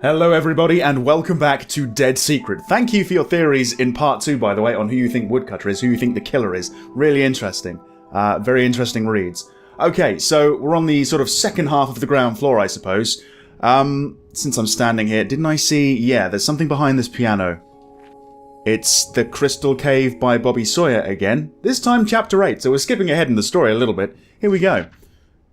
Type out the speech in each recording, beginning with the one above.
Hello everybody and welcome back to Dead Secret. Thank you for your theories in part 2, by the way, on who you think Woodcutter is, who you think the killer is. Really interesting. Very interesting reads. Okay, so we're on the sort of second half of the ground floor, I suppose. Since I'm standing here, didn't I see... Yeah, there's something behind this piano. It's the Crystal Cave by Bobby Sawyer again. This time chapter 8, so we're skipping ahead in the story a little bit. Here we go.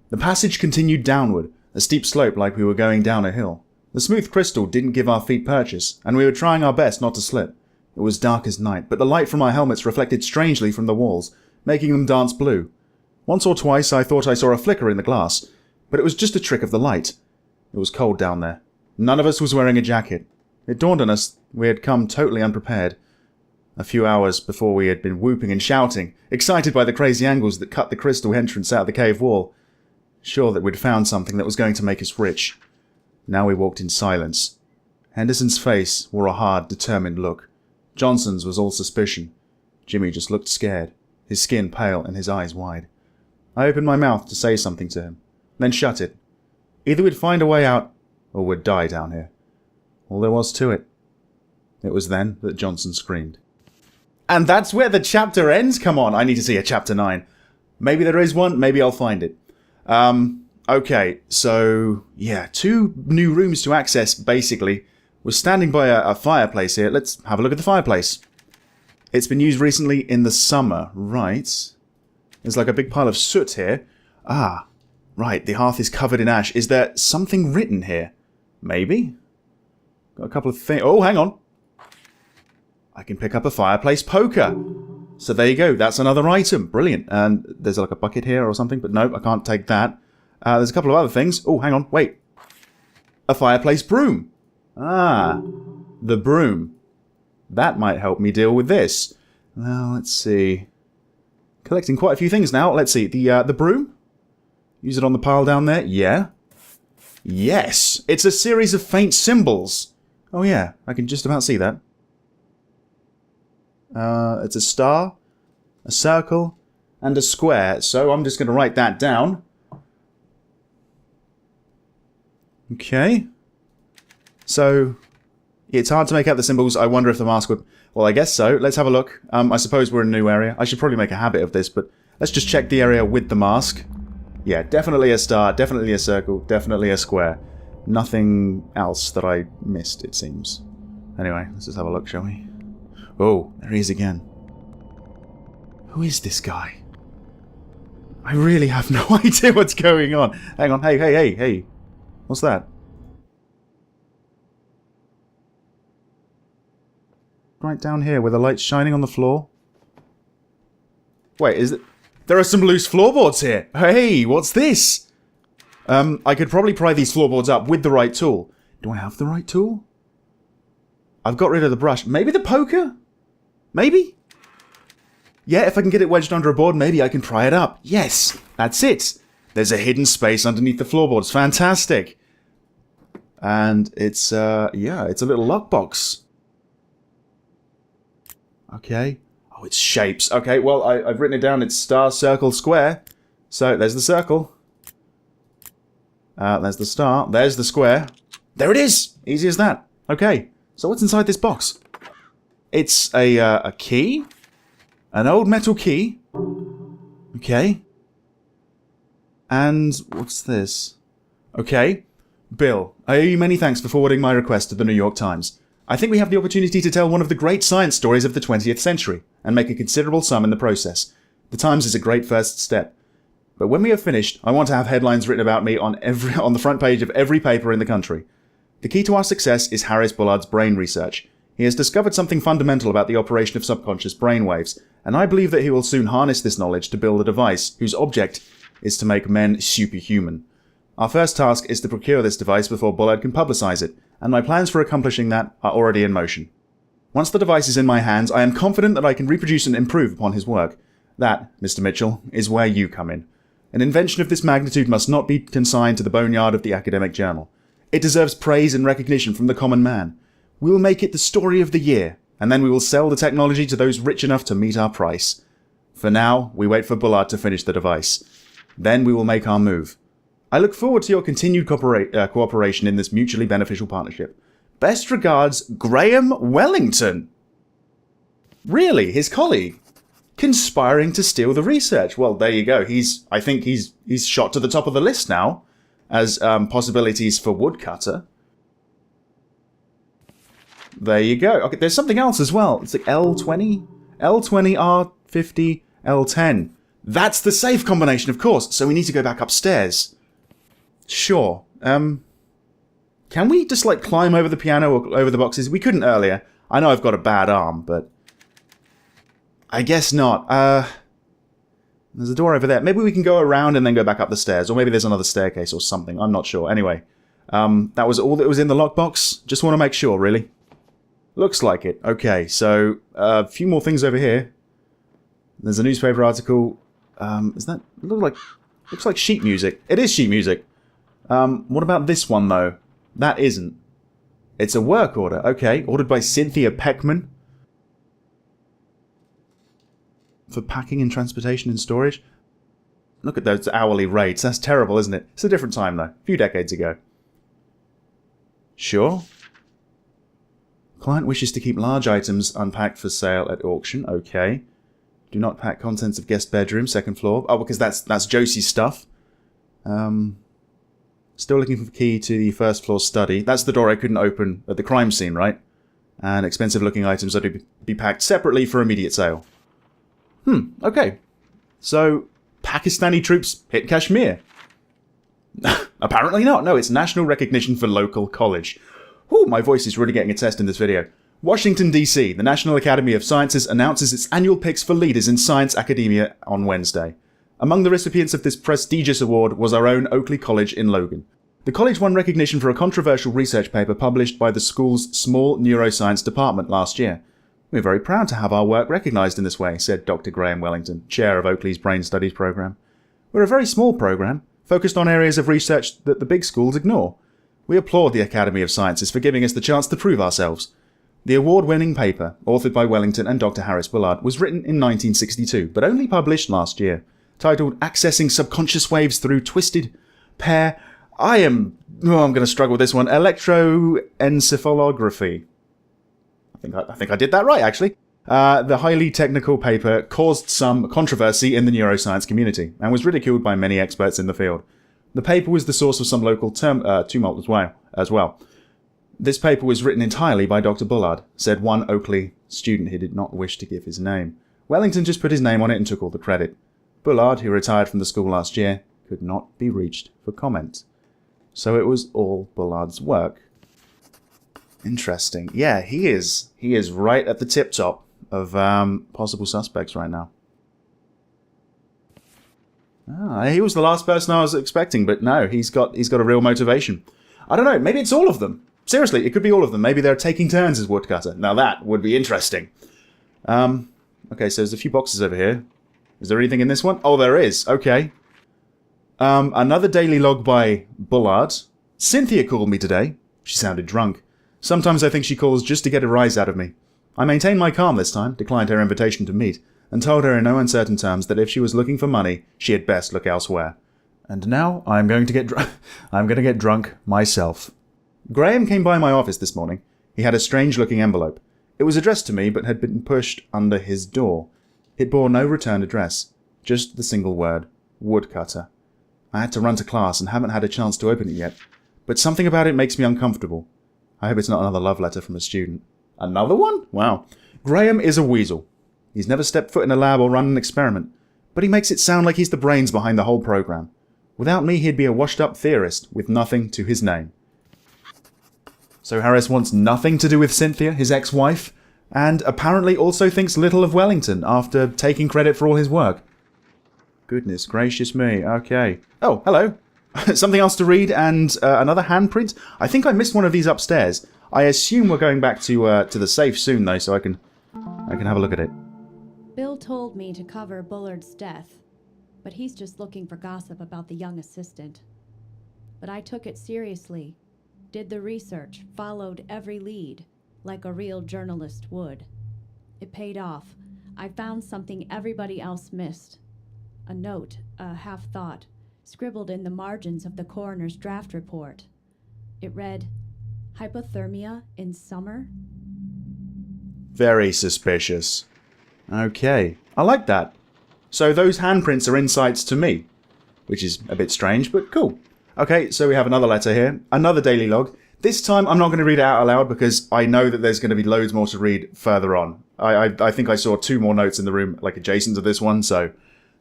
The passage continued downward, a steep slope like we were going down a hill. The smooth crystal didn't give our feet purchase, and we were trying our best not to slip. It was dark as night, but the light from our helmets reflected strangely from the walls, making them dance blue. Once or twice I thought I saw a flicker in the glass, but it was just a trick of the light. It was cold down there. None of us was wearing a jacket. It dawned on us we had come totally unprepared. A few hours before we had been whooping and shouting, excited by the crazy angles that cut the crystal entrance out of the cave wall, sure that we'd found something that was going to make us rich. Now we walked in silence. Henderson's face wore a hard, determined look. Johnson's was all suspicion. Jimmy just looked scared, his skin pale and his eyes wide. I opened my mouth to say something to him, then shut it. Either we'd find a way out, or we'd die down here. All there was to it. It was then that Johnson screamed. And that's where the chapter ends? Come on, I need to see a chapter 9. Maybe there is one, maybe I'll find it. Okay, so, yeah, 2 new rooms to access, basically. We're standing by a fireplace here. Let's have a look at the fireplace. It's been used recently in the summer, right? There's like a big pile of soot here. Ah, right, the hearth is covered in ash. Is there something written here? Maybe? Got a couple of things. Oh, hang on. I can pick up a fireplace poker. So there you go, that's another item. Brilliant. And there's like a bucket here or something, but no, I can't take that. There's a couple of other things. Oh, hang on, wait. A fireplace broom. Ah, the broom. That might help me deal with this. Well, let's see. Collecting quite a few things now. Let's see, the broom? Use it on the pile down there? Yeah. Yes, it's a series of faint symbols. Oh yeah, I can just about see that. It's a star, a circle, and a square. So I'm just going to write that down. Okay. So, it's hard to make out the symbols. I wonder if the mask would... Well, I guess so. Let's have a look. I suppose we're in a new area. I should probably make a habit of this, but let's just check the area with the mask. Yeah, definitely a star, definitely a circle, definitely a square. Nothing else that I missed, it seems. Anyway, let's just have a look, shall we? Oh, there he is again. Who is this guy? I really have no idea what's going on. Hang on, hey. What's that? Right down here where the light's shining on the floor. Wait, is it... There are some loose floorboards here. Hey, what's this? I could probably pry these floorboards up with the right tool. Do I have the right tool? I've got rid of the brush. Maybe the poker? Maybe? Yeah, if I can get it wedged under a board, maybe I can pry it up. Yes, that's it. There's a hidden space underneath the floorboards. Fantastic. And it's, yeah, it's a little lockbox. Okay. Oh, it's shapes. Okay, well, I've written it down. It's star, circle, square. So, there's the circle. There's the star. There's the square. There it is! Easy as that. Okay. So what's inside this box? It's a key. An old metal key. Okay. And what's this? Okay. Bill, I owe you many thanks for forwarding my request to the New York Times. I think we have the opportunity to tell one of the great science stories of the 20th century, and make a considerable sum in the process. The Times is a great first step. But when we have finished, I want to have headlines written about me on the front page of every paper in the country. The key to our success is Harris Bullard's brain research. He has discovered something fundamental about the operation of subconscious brainwaves, and I believe that he will soon harness this knowledge to build a device whose object is to make men superhuman. Our first task is to procure this device before Bullard can publicize it, and my plans for accomplishing that are already in motion. Once the device is in my hands, I am confident that I can reproduce and improve upon his work. That, Mr. Mitchell, is where you come in. An invention of this magnitude must not be consigned to the boneyard of the academic journal. It deserves praise and recognition from the common man. We will make it the story of the year, and then we will sell the technology to those rich enough to meet our price. For now, we wait for Bullard to finish the device. Then we will make our move. I look forward to your continued cooperation in this mutually beneficial partnership. Best regards, Graham Wellington. Really? His colleague? Conspiring to steal the research. Well, there you go. I think he's shot to the top of the list now as possibilities for woodcutter. There you go. Okay, there's something else as well. It's like L20, L20, R50, L10. That's the safe combination, of course. So we need to go back upstairs. Sure. Can we just, like, climb over the piano or over the boxes? We couldn't earlier. I know I've got a bad arm, but I guess not. There's a door over there. Maybe we can go around and then go back up the stairs. Or maybe there's another staircase or something. I'm not sure. Anyway, that was all that was in the lockbox. Just want to make sure, really. Looks like it. Okay, so a few more things over here. There's a newspaper article. Is that... Looks like sheet music. It is sheet music. What about this one, though? That isn't. It's a work order. Okay, ordered by Cynthia Peckman. For packing and transportation and storage. Look at those hourly rates. That's terrible, isn't it? It's a different time, though. A few decades ago. Sure. Client wishes to keep large items unpacked for sale at auction. Okay. Do not pack contents of guest bedroom, second floor. Oh, because that's Josie's stuff. Still looking for the key to the first floor study. That's the door I couldn't open at the crime scene, right? And expensive looking items are to be packed separately for immediate sale. Okay. So, Pakistani troops hit Kashmir. Apparently not. No, it's national recognition for local college. Whew, my voice is really getting a test in this video. Washington, D.C., the National Academy of Sciences announces its annual picks for leaders in science academia on Wednesday. Among the recipients of this prestigious award was our own Oakley College in Logan. The college won recognition for a controversial research paper published by the school's small neuroscience department last year. We're very proud to have our work recognised in this way, said Dr. Graham Wellington, chair of Oakley's Brain Studies program. We're a very small program, focused on areas of research that the big schools ignore. We applaud the Academy of Sciences for giving us the chance to prove ourselves. The award-winning paper, authored by Wellington and Dr. Harris Bullard, was written in 1962, but only published last year. Titled Accessing Subconscious Waves Through Twisted Pair... I'm going to struggle with this one. Electroencephalography. I think I did that right, actually. The highly technical paper caused some controversy in the neuroscience community, and was ridiculed by many experts in the field. The paper was the source of some local tumult as well. This paper was written entirely by Dr. Bullard, said one Oakley student who did not wish to give his name. Wellington just put his name on it and took all the credit. Bullard, who retired from the school last year, could not be reached for comment. So it was all Bullard's work. Interesting. Yeah, he is right at the tip top of possible suspects right now. He was the last person I was expecting, but no, he's got a real motivation. I don't know, maybe it's all of them. Seriously, it could be all of them. Maybe they're taking turns as woodcutter. Now that would be interesting. Okay, so there's a few boxes over here. Is there anything in this one? Oh, there is. Okay. Another daily log by Bullard. Cynthia called me today. She sounded drunk. Sometimes I think she calls just to get a rise out of me. I maintained my calm this time, declined her invitation to meet, and told her in no uncertain terms that if she was looking for money, she had best look elsewhere. And now I'm going to get drunk myself. Graham came by my office this morning. He had a strange-looking envelope. It was addressed to me, but had been pushed under his door. It bore no return address, just the single word, woodcutter. I had to run to class and haven't had a chance to open it yet, but something about it makes me uncomfortable. I hope it's not another love letter from a student. Another one? Wow. Graham is a weasel. He's never stepped foot in a lab or run an experiment, but he makes it sound like he's the brains behind the whole program. Without me, he'd be a washed-up theorist with nothing to his name. So Harris wants nothing to do with Cynthia, his ex-wife, and apparently also thinks little of Wellington after taking credit for all his work. Goodness gracious me. Okay. Oh, hello. Something else to read and another handprint. I think I missed one of these upstairs. I assume we're going back to the safe soon, though, so I can have a look at it. Bill told me to cover Bullard's death, but he's just looking for gossip about the young assistant. But I took it seriously, did the research, followed every lead, like a real journalist would. It paid off. I found something everybody else missed. A note, a half-thought, scribbled in the margins of the coroner's draft report. It read, "Hypothermia in summer?" Very suspicious. Okay, I like that. So those handprints are insights to me, which is a bit strange, but cool. Okay, so we have another letter here, another daily log. This time I'm not going to read it out aloud because I know that there's going to be loads more to read further on. I think I saw 2 more notes in the room, like adjacent to this one, so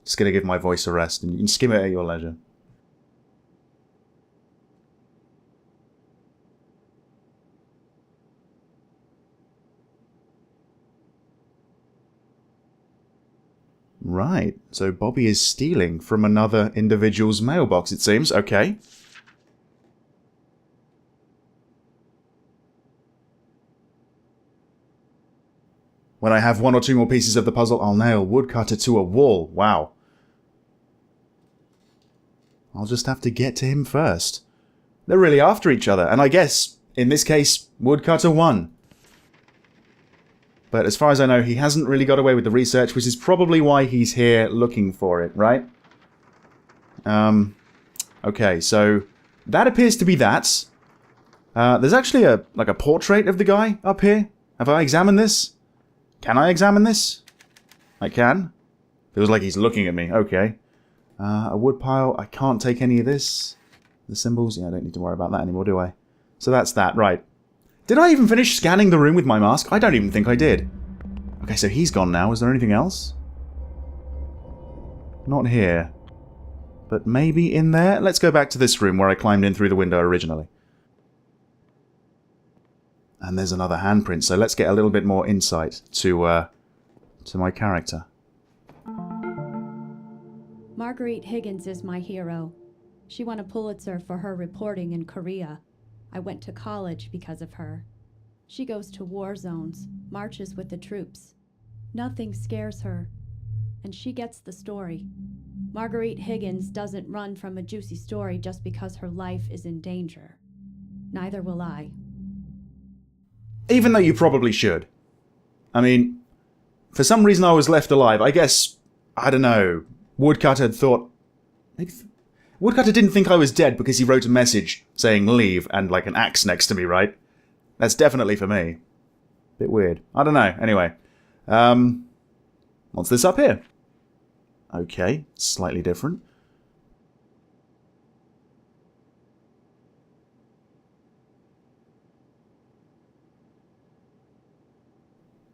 just going to give my voice a rest, and you can skim it at your leisure. Right, so Bobby is stealing from another individual's mailbox, it seems. Okay. When I have 1 or 2 more pieces of the puzzle, I'll nail Woodcutter to a wall. Wow. I'll just have to get to him first. They're really after each other, and I guess, in this case, Woodcutter won. But as far as I know, he hasn't really got away with the research, which is probably why he's here looking for it, right? Okay, so that appears to be that. There's actually a portrait of the guy up here. Have I examined this? Can I examine this? I can. Feels like he's looking at me. Okay. A woodpile. I can't take any of this. The symbols. Yeah, I don't need to worry about that anymore, do I? So that's that. Right. Did I even finish scanning the room with my mask? I don't even think I did. Okay, so he's gone now. Is there anything else? Not here. But maybe in there? Let's go back to this room where I climbed in through the window originally. And there's another handprint, so let's get a little bit more insight to my character. Marguerite Higgins is my hero. She won a Pulitzer for her reporting in Korea. I went to college because of her. She goes to war zones, marches with the troops. Nothing scares her, and she gets the story. Marguerite Higgins doesn't run from a juicy story just because her life is in danger. Neither will I. Even though you probably should. I mean, for some reason I was left alive. I guess, I don't know, Woodcutter had thought... Woodcutter didn't think I was dead because he wrote a message saying leave and like an axe next to me, right? That's definitely for me. Bit weird. I don't know. Anyway. What's this up here? Okay, slightly different.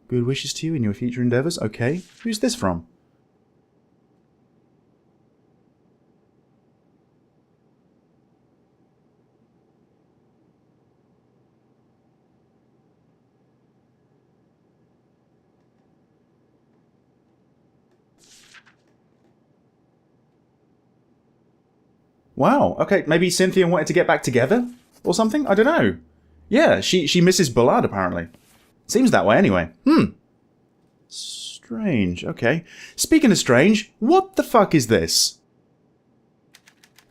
Good wishes to you in your future endeavours. Okay, who's this from? Wow, okay, maybe Cynthia wanted to get back together? Or something? I don't know. Yeah, she misses Bullard, apparently. Seems that way, anyway. Strange, okay. Speaking of strange, what the fuck is this?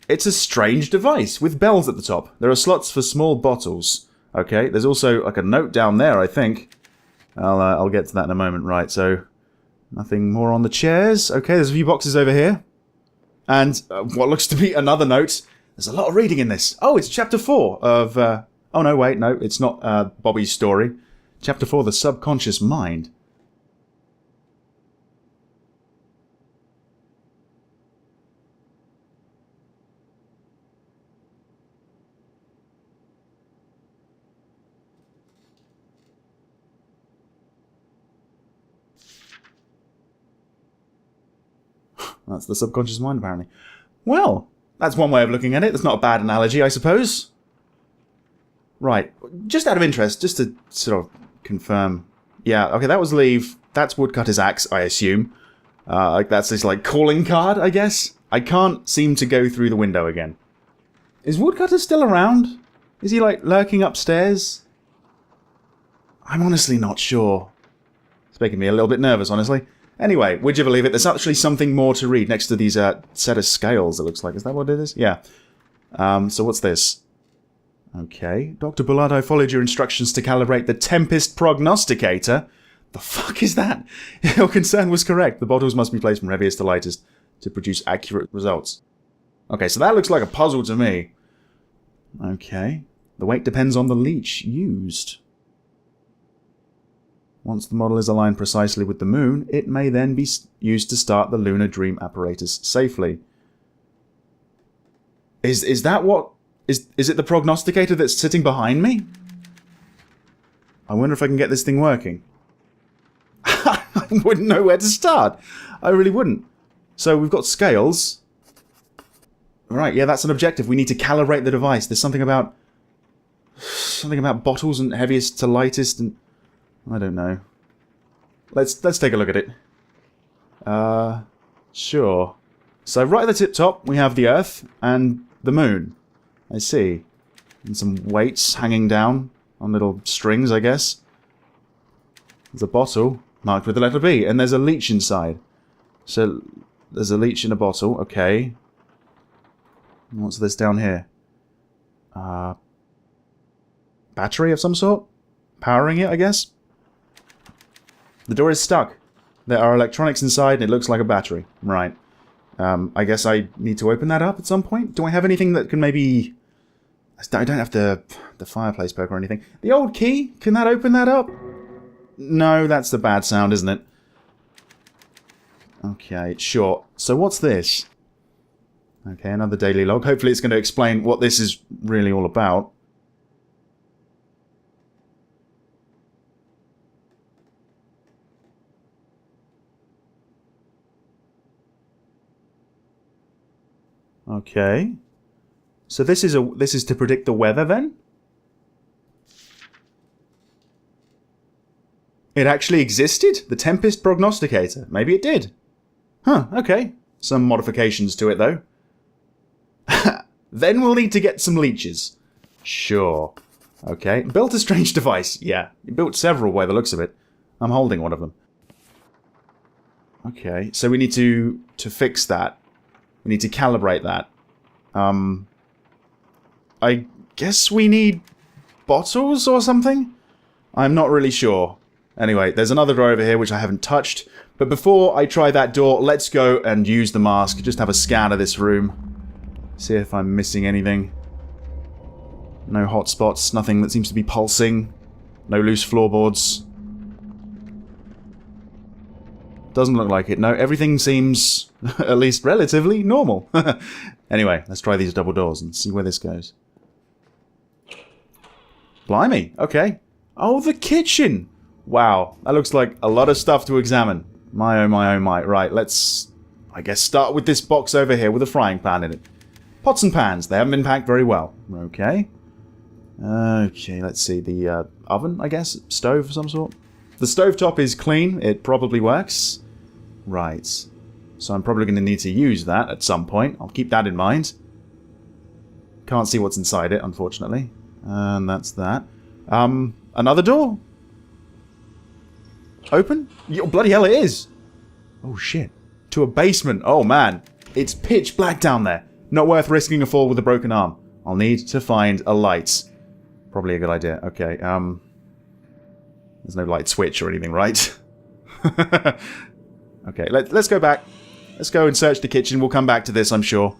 It's a strange device with bells at the top. There are slots for small bottles. Okay, there's also like a note down there, I think. I'll get to that in a moment. Right, so nothing more on the chairs. Okay, there's a few boxes over here. And what looks to be another note. There's a lot of reading in this. Oh, it's chapter 4 of... oh, no, wait, no, it's not Bobby's story. Chapter 4, The Subconscious Mind. That's the subconscious mind, apparently. Well, that's one way of looking at it. That's not a bad analogy, I suppose. Right. Just out of interest, just to sort of confirm. Yeah, okay, that was leave. That's Woodcutter's axe, I assume. Like that's his, like, calling card, I guess? I can't seem to go through the window again. Is Woodcutter still around? Is he, like, lurking upstairs? I'm honestly not sure. It's making me a little bit nervous, honestly. Anyway, would you believe it? There's actually something more to read next to these set of scales, it looks like. Is that what it is? Yeah. So what's this? Okay. Dr. Bullard, I followed your instructions to calibrate the Tempest prognosticator. The fuck is that? Your concern was correct. The bottles must be placed from heaviest to lightest to produce accurate results. Okay, so that looks like a puzzle to me. Okay. The weight depends on the leech used. Once the model is aligned precisely with the moon, it may then be used to start the lunar dream apparatus safely. Is that what... Is it the prognosticator that's sitting behind me? I wonder if I can get this thing working. I wouldn't know where to start. I really wouldn't. So we've got scales. Right, yeah, that's an objective. We need to calibrate the device. There's something about bottles and heaviest to lightest and... I don't know. Let's take a look at it. Sure. So right at the tip top, we have the Earth and the Moon. I see. And some weights hanging down on little strings, I guess. There's a bottle marked with the letter B, and there's a leech inside. So there's a leech in a bottle. Okay. What's this down here? Battery of some sort? Powering it, I guess? The door is stuck. There are electronics inside and it looks like a battery. Right. I guess I need to open that up at some point? Do I have anything that can maybe... I don't have the fireplace poke or anything. The old key? Can that open that up? No, that's the bad sound, isn't it? Okay, sure. So what's this? Okay, another daily log. Hopefully it's going to explain what this is really all about. Okay. So this is to predict the weather then? It actually existed? The Tempest prognosticator. Maybe it did. Huh, okay. Some modifications to it though. Then we'll need to get some leeches. Sure. Okay. Built a strange device. Yeah. You built several by the looks of it. I'm holding one of them. Okay. So we need to fix that. We need to calibrate that. I guess we need bottles or something? I'm not really sure. Anyway, there's another door over here which I haven't touched. But before I try that door, let's go and use the mask. Just have a scan of this room. See if I'm missing anything. No hot spots, nothing that seems to be pulsing. No loose floorboards. Doesn't look like it. No, everything seems, at least relatively, normal. Anyway, let's try these double doors and see where this goes. Blimey, okay. Oh, the kitchen! Wow, that looks like a lot of stuff to examine. My oh my oh my. Right, let's, I guess, start with this box over here with a frying pan in it. Pots and pans, they haven't been packed very well. Okay. Okay, let's see. The oven, I guess? Stove of some sort? The stovetop is clean. It probably works. Right. So I'm probably going to need to use that at some point. I'll keep that in mind. Can't see what's inside it, unfortunately. And that's that. Another door? Open? Oh, bloody hell it is! Oh shit. To a basement. Oh man. It's pitch black down there. Not worth risking a fall with a broken arm. I'll need to find a light. Probably a good idea. Okay, there's no light switch or anything, right? Okay, let's go back. Let's go and search the kitchen. We'll come back to this, I'm sure.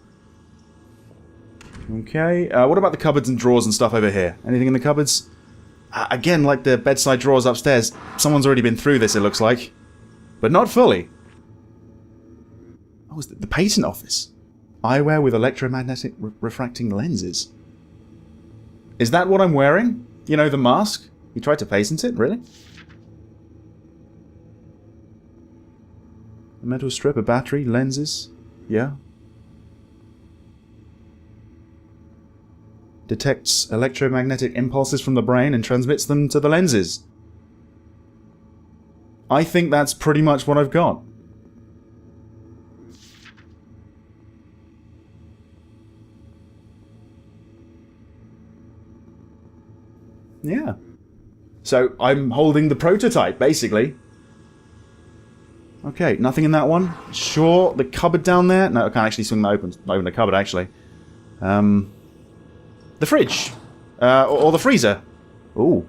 Okay, what about the cupboards and drawers and stuff over here? Anything in the cupboards? Again, like the bedside drawers upstairs, someone's already been through this, it looks like. But not fully. Oh, it's the patent office. Eyewear with electromagnetic refracting lenses. Is that what I'm wearing? You know, the mask? You tried to patent it? Really? A metal strip, a battery, lenses. Yeah. Detects electromagnetic impulses from the brain and transmits them to the lenses. I think that's pretty much what I've got. Yeah. So, I'm holding the prototype, basically. Okay, nothing in that one. Sure, the cupboard down there. No, I can't actually swing that open. Open the cupboard, actually. The fridge. Or the freezer. Ooh.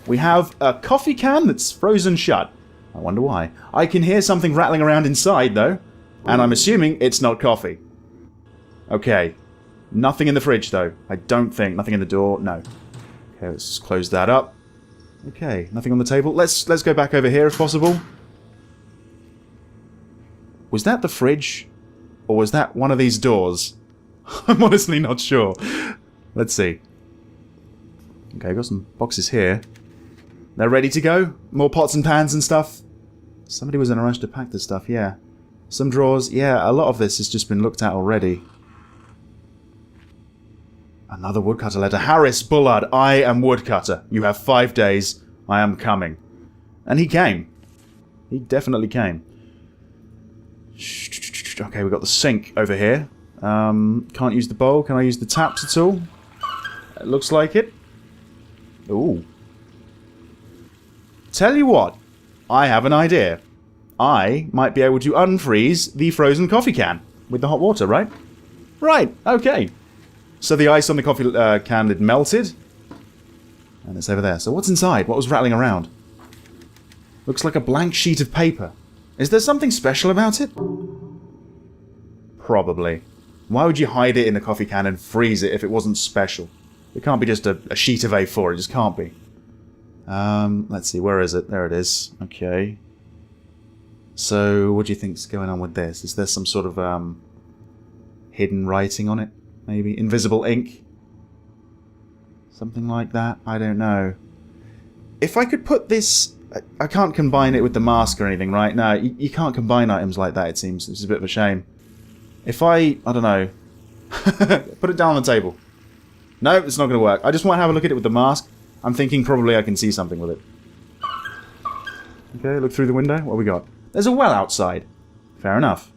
We have a coffee can that's frozen shut. I wonder why. I can hear something rattling around inside, though. And I'm assuming it's not coffee. Okay. Nothing in the fridge, though. I don't think. Nothing in the door. No. Okay, let's just close that up. Okay, nothing on the table. Let's go back over here if possible. Was that the fridge? Or was that one of these doors? I'm honestly not sure. Let's see. Okay, got some boxes here. They're ready to go? More pots and pans and stuff? Somebody was in a rush to pack this stuff, yeah. Some drawers. Yeah, a lot of this has just been looked at already. Another woodcutter letter. Harris, Bullard, I am woodcutter. You have 5 days. I am coming. And he came. He definitely came. Okay, we've got the sink over here. Can't use the bowl. Can I use the taps at all? It looks like it. Ooh. Tell you what. I have an idea. I might be able to unfreeze the frozen coffee can with the hot water, right? Right, okay. So the ice on the coffee can had melted. And it's over there. So what's inside? What was rattling around? Looks like a blank sheet of paper. Is there something special about it? Probably. Why would you hide it in a coffee can and freeze it if it wasn't special? It can't be just a sheet of A4. It just can't be. Let's see. Where is it? There it is. Okay. So, what do you think's going on with this? Is there some sort of, hidden writing on it? Maybe? Invisible ink? Something like that? I don't know. If I could put this... I can't combine it with the mask or anything, right? No, you can't combine items like that, it seems. It's a bit of a shame. If I don't know. Put it down on the table. No, it's not going to work. I just want to have a look at it with the mask. I'm thinking probably I can see something with it. Okay, look through the window. What have we got? There's a well outside. Fair enough.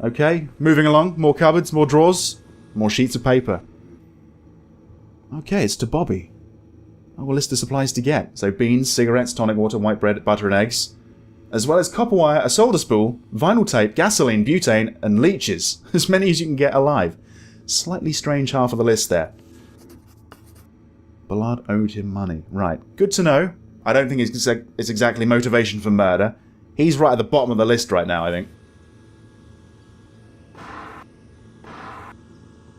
Okay, moving along. More cupboards, more drawers, more sheets of paper. Okay, it's to Bobby. Oh, a list of supplies to get. So beans, cigarettes, tonic water, white bread, butter and eggs. As well as copper wire, a solder spool, vinyl tape, gasoline, butane, and leeches. As many as you can get alive. Slightly strange half of the list there. Bullard owed him money. Right, good to know. I don't think it's exactly motivation for murder. He's right at the bottom of the list right now, I think.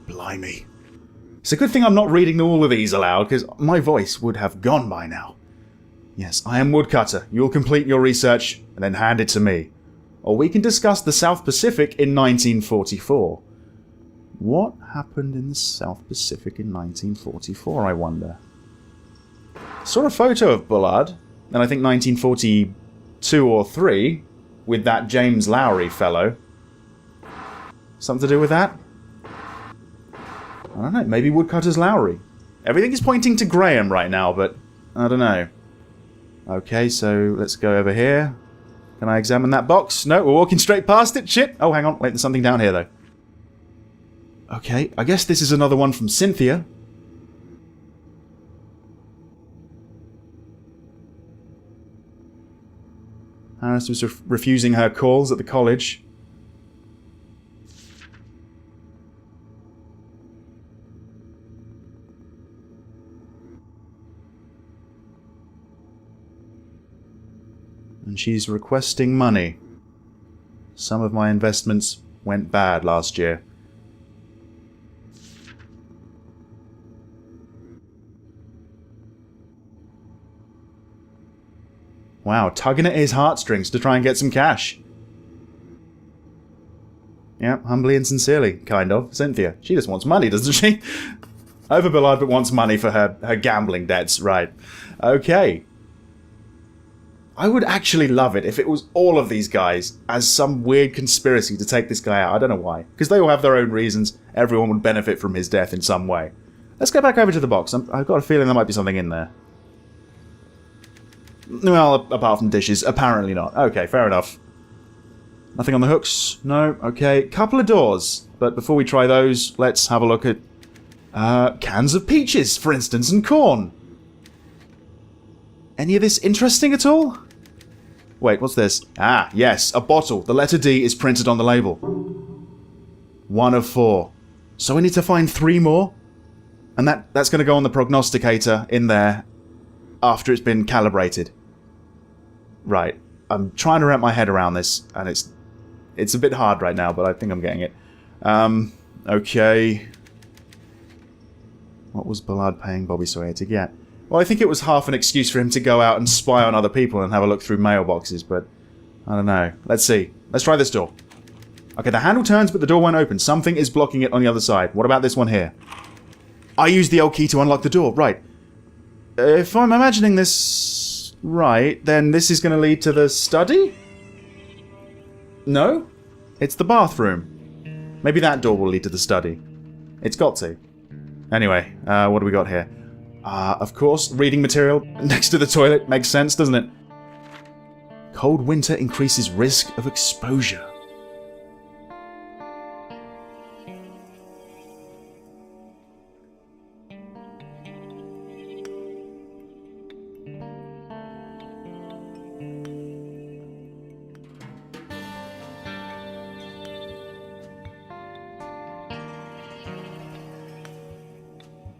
Blimey. It's a good thing I'm not reading all of these aloud, because my voice would have gone by now. Yes, I am woodcutter. You'll complete your research and then hand it to me. Or we can discuss the South Pacific in 1944. What happened in the South Pacific in 1944, I wonder? Saw a photo of Bullard, and I think 1942 or 3, with that James Lowry fellow. Something to do with that? I don't know, maybe Woodcutter's Lowry. Everything is pointing to Graham right now, but I don't know. Okay, so let's go over here. Can I examine that box? No, we're walking straight past it. Shit! Oh, hang on. Wait, there's something down here, though. Okay, I guess this is another one from Cynthia. Harris was refusing her calls at the college. And she's requesting money. Some of my investments went bad last year. Wow, tugging at his heartstrings to try and get some cash. Yeah, humbly and sincerely, kind of. Cynthia. She just wants money, doesn't she? Over Bullard, but wants money for her gambling debts. Right. Okay. I would actually love it if it was all of these guys as some weird conspiracy to take this guy out. I don't know why. Because they all have their own reasons. Everyone would benefit from his death in some way. Let's go back over to the box. I've got a feeling there might be something in there. Well, apart from dishes, apparently not. Okay, fair enough. Nothing on the hooks? No? Okay. Couple of doors. But before we try those, let's have a look at cans of peaches, for instance, and corn. Any of this interesting at all? Wait, what's this? Ah, yes, a bottle. The letter D is printed on the label. 1 of 4. So we need to find 3 more? And that's going to go on the prognosticator in there after it's been calibrated. Right. I'm trying to wrap my head around this, and it's a bit hard right now, but I think I'm getting it. Okay. What was Bullard paying Bobby Sawyer to get? Well, I think it was half an excuse for him to go out and spy on other people and have a look through mailboxes, but I don't know. Let's see. Let's try this door. Okay, the handle turns, but the door won't open. Something is blocking it on the other side. What about this one here? I used the old key to unlock the door. Right. If I'm imagining this right, then this is going to lead to the study? No? It's the bathroom. Maybe that door will lead to the study. It's got to. Anyway, what do we got here? Of course, reading material next to the toilet. Makes sense, doesn't it? Cold winter increases risk of exposure.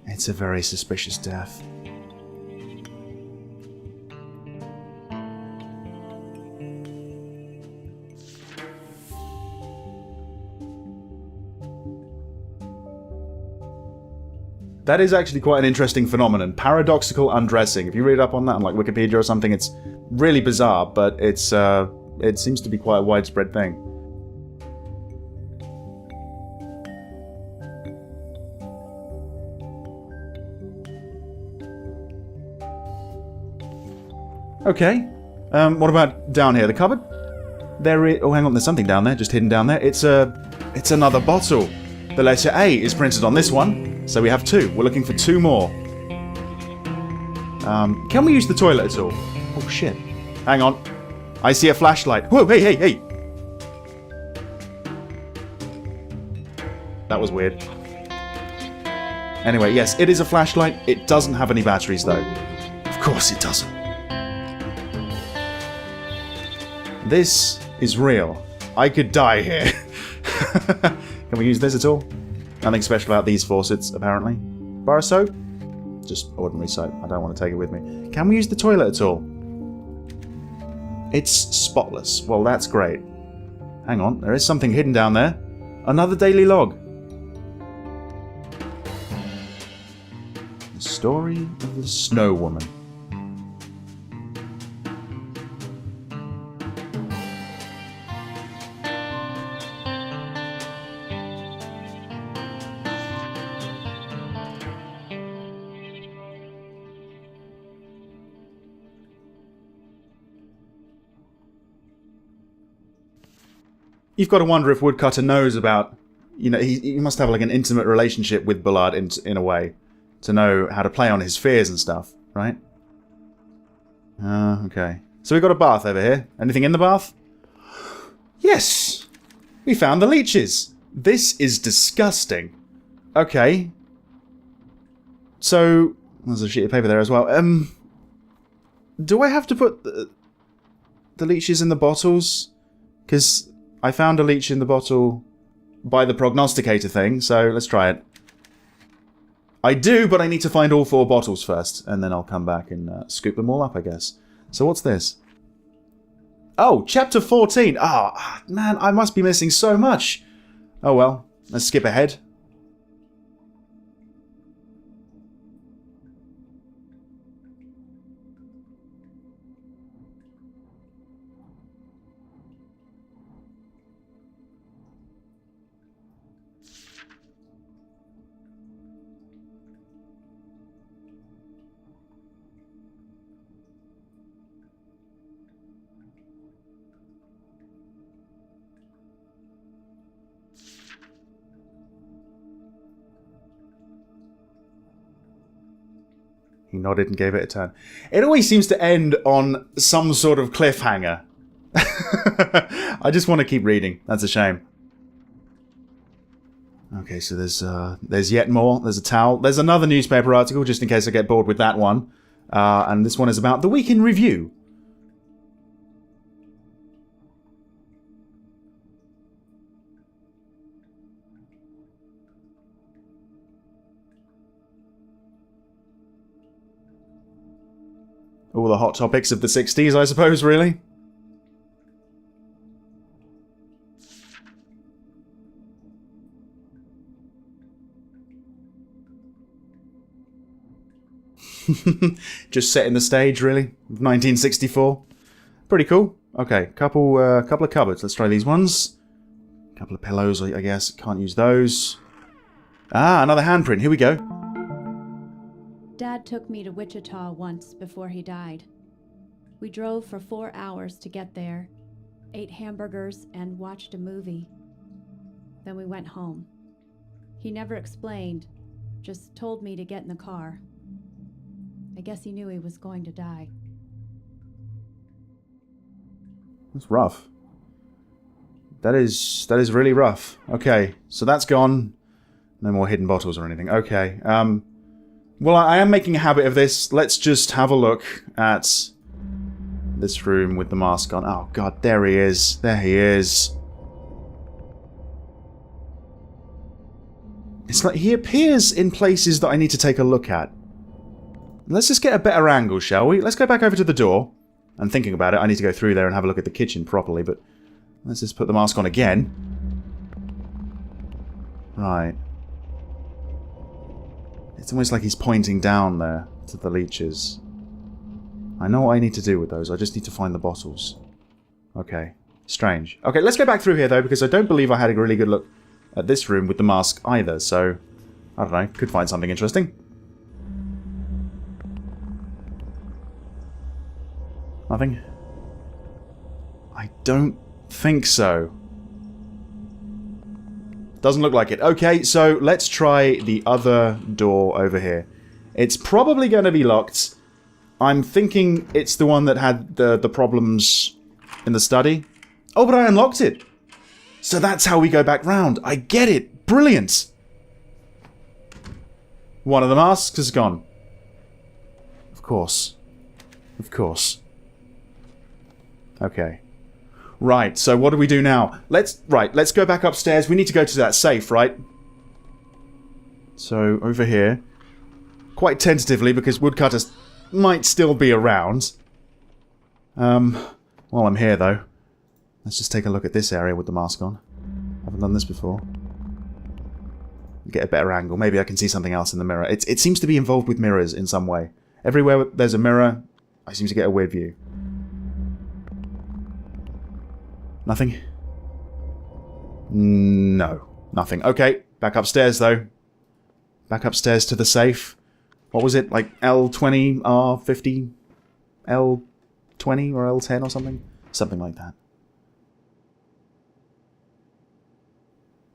It's a very suspicious death. That is actually quite an interesting phenomenon. Paradoxical undressing. If you read up on that on like Wikipedia or something, it's really bizarre, but it seems to be quite a widespread thing. Okay. What about down here? The cupboard? There is... Oh, hang on. There's something down there. Just hidden down there. It's another bottle. The letter A is printed on this one. So we have two. We're looking for two more. Can we use the toilet at all? Oh, shit. Hang on. I see a flashlight. Whoa, hey, hey, hey! That was weird. Anyway, yes, it is a flashlight. It doesn't have any batteries, though. Of course it doesn't. This is real. I could die here. Can we use this at all? Nothing special about these faucets, apparently. Bar of soap? Just ordinary soap. I don't want to take it with me. Can we use the toilet at all? It's spotless. Well, that's great. Hang on, there is something hidden down there. Another daily log. The story of the Snow Woman. You've got to wonder if Woodcutter knows about, you know, he must have like an intimate relationship with Bullard in a way, to know how to play on his fears and stuff, right? Okay. So we've got a bath over here. Anything in the bath? Yes! We found the leeches! This is disgusting. Okay. So, there's a sheet of paper there as well. Do I have to put the leeches in the bottles? Because I found a leech in the bottle by the prognosticator thing, so let's try it. I do, but I need to find all 4 bottles first, and then I'll come back and scoop them all up, I guess. So what's this? Oh, chapter 14! Oh, man, I must be missing so much! Oh well, let's skip ahead. He nodded and gave it a turn. It always seems to end on some sort of cliffhanger. I just want to keep reading. That's a shame. Okay, so there's yet more. There's a towel. There's another newspaper article, just in case I get bored with that one. And this one is about the Week in Review. All the hot topics of the 60s, I suppose, really? Just setting the stage, really. 1964. Pretty cool. Okay, couple of cupboards. Let's try these ones. Couple of pillows, I guess. Can't use those. Ah, another handprint. Here we go. Dad took me to Wichita once before he died. We drove for 4 hours to get there, ate hamburgers, and watched a movie. Then we went home. He never explained, just told me to get in the car. I guess he knew he was going to die. That's rough. That is really rough. Okay, so that's gone. No more hidden bottles or anything. Okay. Well, I am making a habit of this. Let's just have a look at this room with the mask on. Oh, God, there he is. There he is. It's like he appears in places that I need to take a look at. Let's just get a better angle, shall we? Let's go back over to the door. I'm thinking about it. I need to go through there and have a look at the kitchen properly, but let's just put the mask on again. Right. It's almost like he's pointing down there to the leeches. I know what I need to do with those. I just need to find the bottles. Okay. Strange. Okay, let's go back through here, though, because I don't believe I had a really good look at this room with the mask either, so I don't know. Could find something interesting. Nothing? I don't think so. Doesn't look like it. Okay, so let's try the other door over here. It's probably going to be locked. I'm thinking it's the one that had the problems in the study. Oh, but I unlocked it. So that's how we go back round. I get it. Brilliant. One of the masks is gone. Of course. Of course. Okay. Right, so what do we do now? Let's go back upstairs. We need to go to that safe, right? So, over here. Quite tentatively, because woodcutters might still be around. While I'm here, though. Let's just take a look at this area with the mask on. Haven't done this before. Get a better angle. Maybe I can see something else in the mirror. It seems to be involved with mirrors in some way. Everywhere there's a mirror, I seem to get a weird view. Nothing? No. Nothing. Okay. Back upstairs, though. Back upstairs to the safe. What was it? Like L20, R50, L20 or L10 or something? Something like that.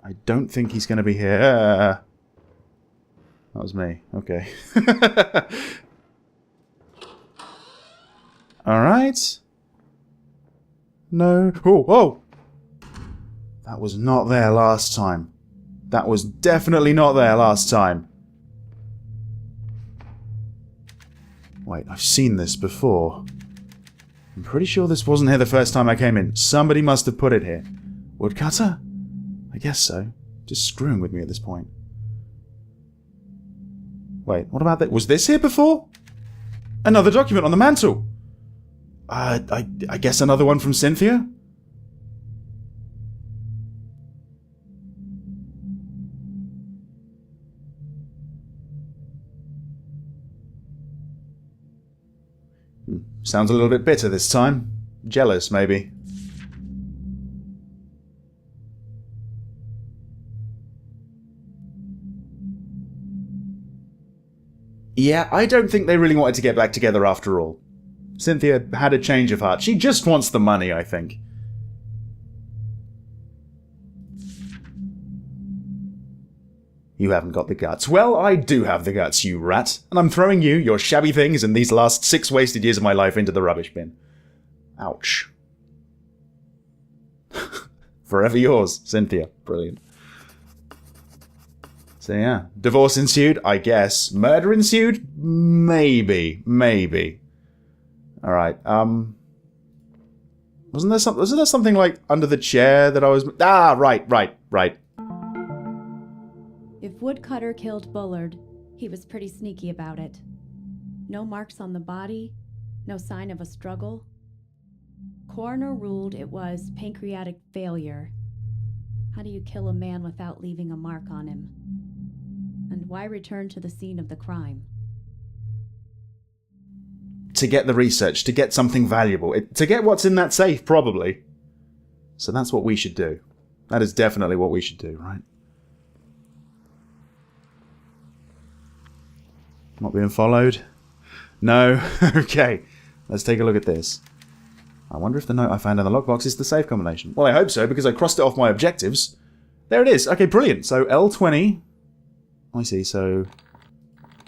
I don't think he's going to be here. That was me. Okay. Alright. No. Oh, whoa! That was not there last time. That was definitely not there last time. Wait, I've seen this before. I'm pretty sure this wasn't here the first time I came in. Somebody must have put it here. Woodcutter? I guess so. Just screwing with me at this point. Wait, what about that? Was this here before? Another document on the mantle! I guess another one from Cynthia? Sounds a little bit bitter this time. Jealous, maybe. Yeah, I don't think they really wanted to get back together after all. Cynthia had a change of heart. She just wants the money, I think. You haven't got the guts. Well, I do have the guts, you rat. And I'm throwing you, your shabby things, and these last 6 wasted years of my life into the rubbish bin. Ouch. Forever yours, Cynthia. Brilliant. So yeah, divorce ensued, I guess. Murder ensued? Maybe. Maybe. Alright, wasn't there something like under the chair that I was... Ah, right. If Woodcutter killed Bullard, he was pretty sneaky about it. No marks on the body, no sign of a struggle. Coroner ruled it was pancreatic failure. How do you kill a man without leaving a mark on him? And why return to the scene of the crime? to get the research, to get something valuable, to get what's in that safe, probably. So that's what we should do. That is definitely what we should do, right? Not being followed? No? Okay. Let's take a look at this. I wonder if the note I found in the lockbox is the safe combination. Well, I hope so, because I crossed it off my objectives. There it is. Okay, brilliant. So L20. I see, so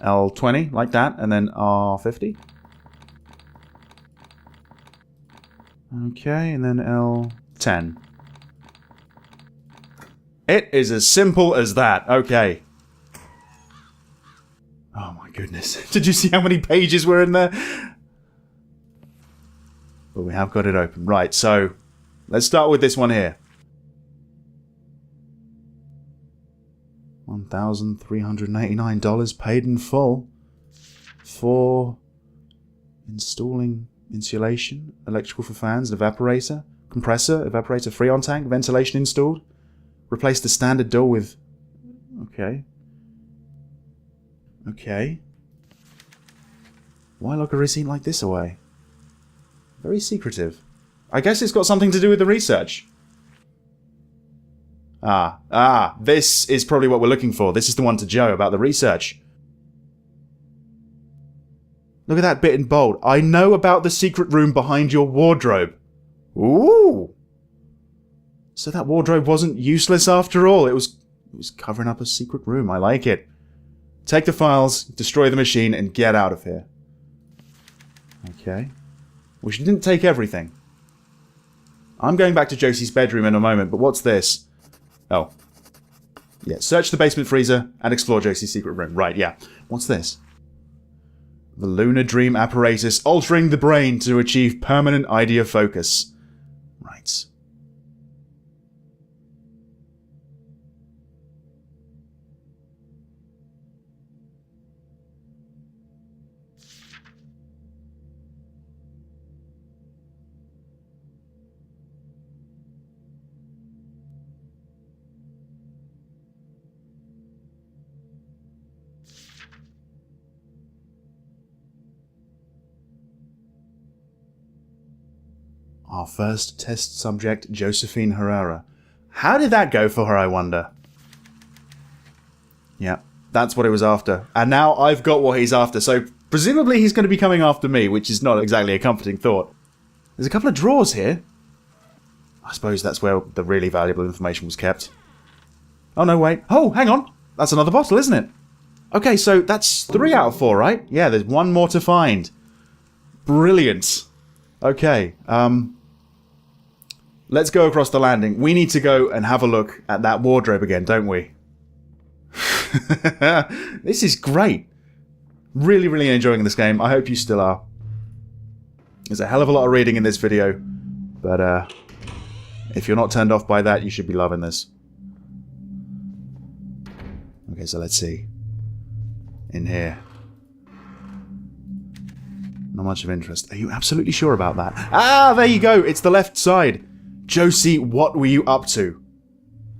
L20, like that, and then R50. Okay, and then L10. It is as simple as that. Okay. Oh my goodness. Did you see how many pages were in there? But we have got it open. Right, so let's start with this one here. $1,389 paid in full for installing insulation, electrical for fans, evaporator, compressor, evaporator freon tank, ventilation installed. Replace the standard door with... Okay. Okay. Why lock a receipt like this away? Very secretive. I guess it's got something to do with the research. This is probably what we're looking for. This is the one to Joe about the research. Look at that bit in bold. I know about the secret room behind your wardrobe. Ooh! So that wardrobe wasn't useless after all. It was covering up a secret room. I like it. Take the files, destroy the machine, and get out of here. Okay. We didn't take everything. I'm going back to Josie's bedroom in a moment, but what's this? Oh. Yeah, search the basement freezer and explore Josie's secret room. Right, yeah. What's this? The Lunar Dream apparatus, altering the brain to achieve permanent idea focus. Right. Our first test subject, Josephine Herrera. How did that go for her, I wonder? Yeah, that's what it was after. And now I've got what he's after, so presumably he's going to be coming after me, which is not exactly a comforting thought. There's a couple of drawers here. I suppose that's where the really valuable information was kept. Oh, no, wait. Oh, hang on. That's another bottle, isn't it? Okay, so that's 3 out of 4, right? Yeah, there's one more to find. Brilliant. Okay, let's go across the landing. We need to go and have a look at that wardrobe again, don't we? This is great. Really, really enjoying this game. I hope you still are. There's a hell of a lot of reading in this video, but if you're not turned off by that, you should be loving this. Okay, so let's see. In here. Not much of interest. Are you absolutely sure about that? Ah, there you go. It's the left side. Josie, what were you up to?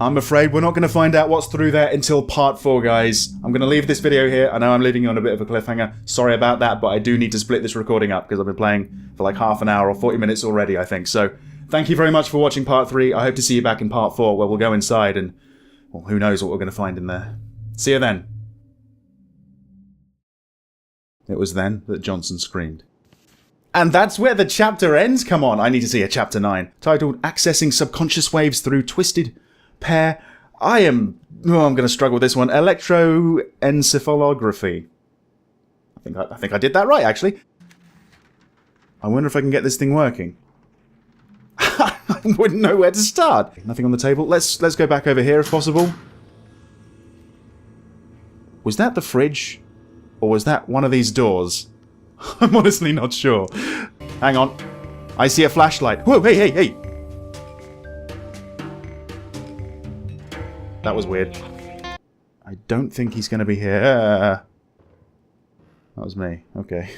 I'm afraid we're not going to find out what's through there until part 4, guys. I'm going to leave this video here. I know I'm leaving you on a bit of a cliffhanger. Sorry about that, but I do need to split this recording up because I've been playing for like half an hour or 40 minutes already, I think. So, thank you very much for watching part 3. I hope to see you back in part 4 where we'll go inside and, well, who knows what we're going to find in there. See you then. It was then that Johnson screamed. And that's where the chapter ends. Come on, I need to see a chapter 9. Titled, Accessing Subconscious Waves Through Twisted Pair. I'm going to struggle with this one. Electroencephalography. I think I did that right, actually. I wonder if I can get this thing working. I wouldn't know where to start. Nothing on the table. Let's go back over here if possible. Was that the fridge? Or was that one of these doors? I'm honestly not sure. Hang on. I see a flashlight. Whoa, hey, hey, hey! That was weird. I don't think he's going to be here. That was me. Okay.